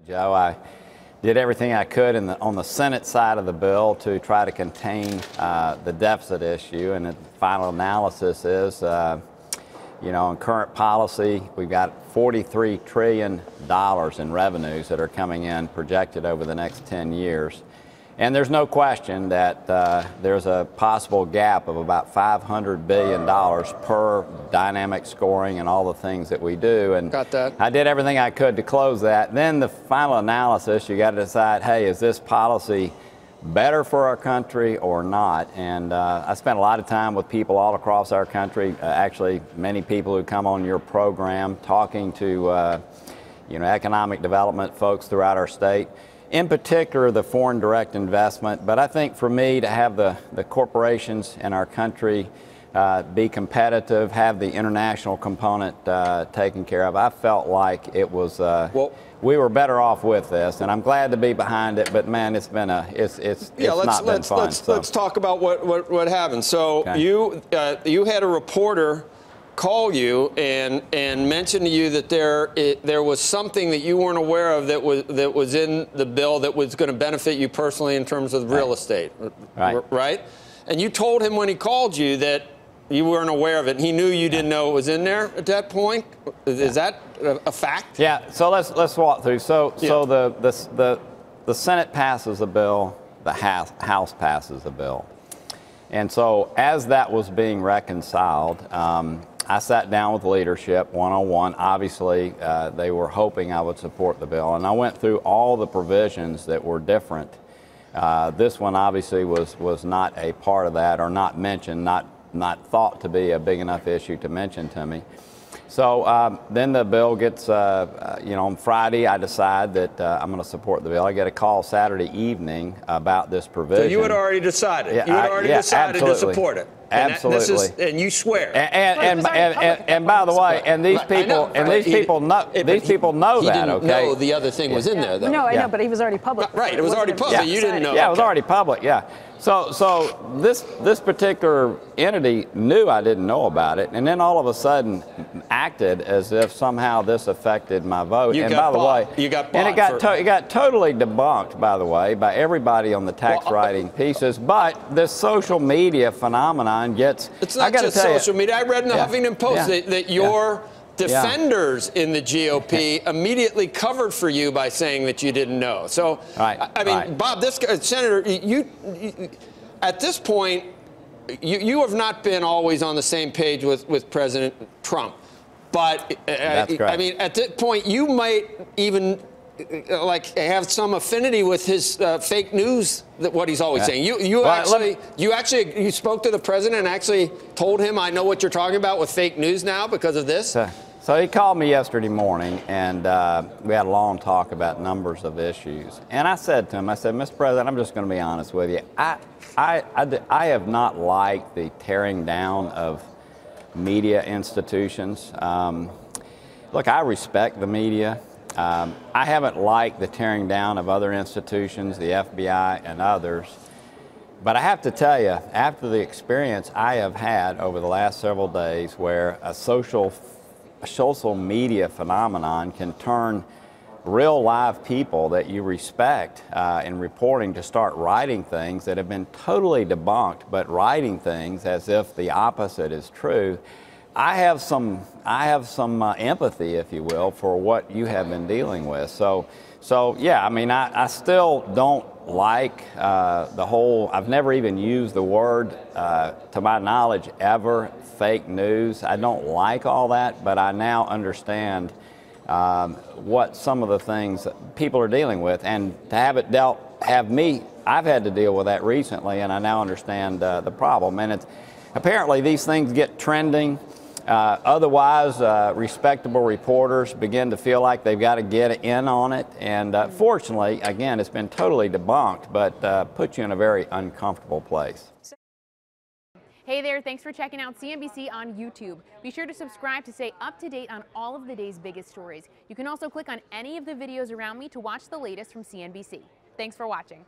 Joe, I did everything I could on the Senate side of the bill to try to contain the deficit issue, and the final analysis is, in current policy, we've got $43 trillion in revenues that are coming in projected over the next 10 years. And there's no question that there's a possible gap of about $500 billion per dynamic scoring and all the things that we do. And got that. I did everything I could to close that. Then the final analysis, you got to decide, hey, is this policy better for our country or not? And I spent a lot of time with people all across our country, actually many people who come on your program, talking to economic development folks throughout our state. In particular, the foreign direct investment. But I think for me to have the corporations in our country be competitive, have the international component taken care of, I felt like it was, we were better off with this. And I'm glad to be behind it, but man, it's been it's not been fun. Let's talk about what happened. So okay. You had a reporter call you and mention to you that there was something that you weren't aware of that was in the bill that was going to benefit you personally in terms of real estate, right? And you told him when he called you that you weren't aware of it. He knew you didn't know it was in there at that point. Is that a fact? Yeah. So let's walk through. So the Senate passes a bill, the House passes a bill, and so as that was being reconciled, I sat down with leadership one-on-one. Obviously, they were hoping I would support the bill, and I went through all the provisions that were different. This one obviously was not a part of that, or not mentioned, not thought to be a big enough issue to mention to me. So then the bill gets, on Friday, I decide that I'm going to support the bill. I get a call Saturday evening about this provision. So you had already decided. Yeah, you had already decided absolutely. to support it. Absolutely. And you swear. And by the way, and these people know that. Okay. No, the other thing was in there, though. No, I know, but he was already public. Right. It was already public. Yeah. You didn't know. Yeah, it was already public. Yeah. So this particular entity knew I didn't know about it, and then all of a sudden acted as if somehow this affected my vote. You got bought. And it got totally debunked, by the way, by everybody on the tax writing pieces. But this social media phenomenon gets. It's not just social media. I read in the Huffington Post that your defenders in the GOP immediately covered for you by saying that you didn't know. So, I mean, Bob, this Senator, you at this point, you have not been always on the same page with President Trump. But, I mean, at this point, you might even have some affinity with his fake news, what he's always saying. You spoke to the president and actually told him, I know what you're talking about with fake news now because of this? So he called me yesterday morning, and we had a long talk about numbers of issues. And I said to him, Mr. President, I'm just going to be honest with you. I have not liked the tearing down of media institutions. Look, I respect the media. I haven't liked the tearing down of other institutions, the FBI and others. But I have to tell you, after the experience I have had over the last several days where a social media phenomenon can turn real live people that you respect in reporting to start writing things that have been totally debunked, but writing things as if the opposite is true. I have some empathy, if you will, for what you have been dealing with. So yeah, I mean, I still don't like the whole, I've never even used the word, to my knowledge, ever, fake news. I don't like all that, but I now understand what some of the things that people are dealing with, and to have it I've had to deal with that recently, and I now understand the problem. And it's apparently these things get trending. Otherwise, respectable reporters begin to feel like they've got to get in on it. And fortunately, again, it's been totally debunked, but puts you in a very uncomfortable place. Hey there, thanks for checking out CNBC on YouTube. Be sure to subscribe to stay up to date on all of the day's biggest stories. You can also click on any of the videos around me to watch the latest from CNBC. Thanks for watching.